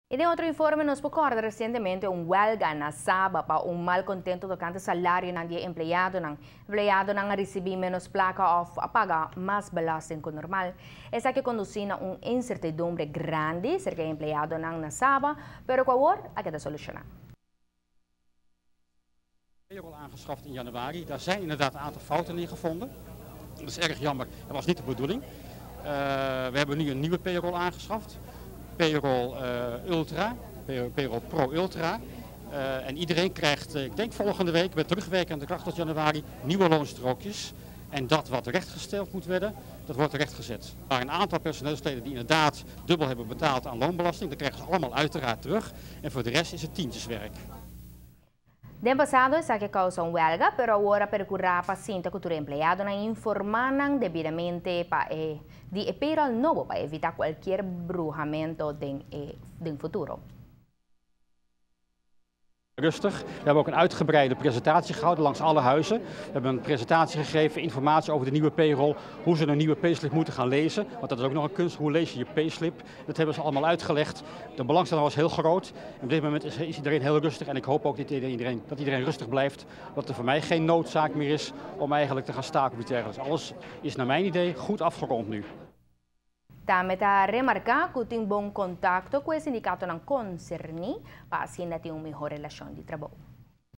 E em outro informe, nos recorda recentemente huelga na Saba para malcontento tocante salário ng empleado ng receber menos placa of paga mais belasting que normal. Essa que conduz a incertidumbre grande cerca do empleado na Saba, pero agora a que solucionar. Payroll aangeschaft in januari. Daar zijn inderdaad een aantal fouten in gevonden. Dat is erg jammer. Dat was niet de bedoeling. We hebben nu een nieuwe payroll aangeschaft. Payroll Ultra, Payroll Pro Ultra. En iedereen krijgt, ik denk volgende week, met terugwerkende kracht tot januari, nieuwe loonstrookjes. En dat wat rechtgesteld moet worden, dat wordt rechtgezet. Er waren een aantal personeelsleden die inderdaad dubbel hebben betaald aan loonbelasting. Dat krijgen ze allemaal uiteraard terug. En voor de rest is het tientjeswerk. Den passado, essa que causa huelga, pero agora procura paciente cultura empleado na informar devidamente de payroll novo para evitar qualquer brujamento den futuro. Rustig. We hebben ook een uitgebreide presentatie gehouden langs alle huizen. We hebben een presentatie gegeven, informatie over de nieuwe payroll, hoe ze een nieuwe payslip moeten gaan lezen. Want dat is ook nog een kunst, hoe lees je je payslip? Dat hebben ze allemaal uitgelegd. De belangstelling was heel groot. Op dit moment is iedereen heel rustig en ik hoop ook dat iedereen rustig blijft. Dat er voor mij geen noodzaak meer is om eigenlijk te gaan staken of iets dergelijks. Alles is naar mijn idee goed afgerond nu. Também está remarcar que tem bom contato com o sindicato não concerni para assim ter uma melhor relação de trabalho.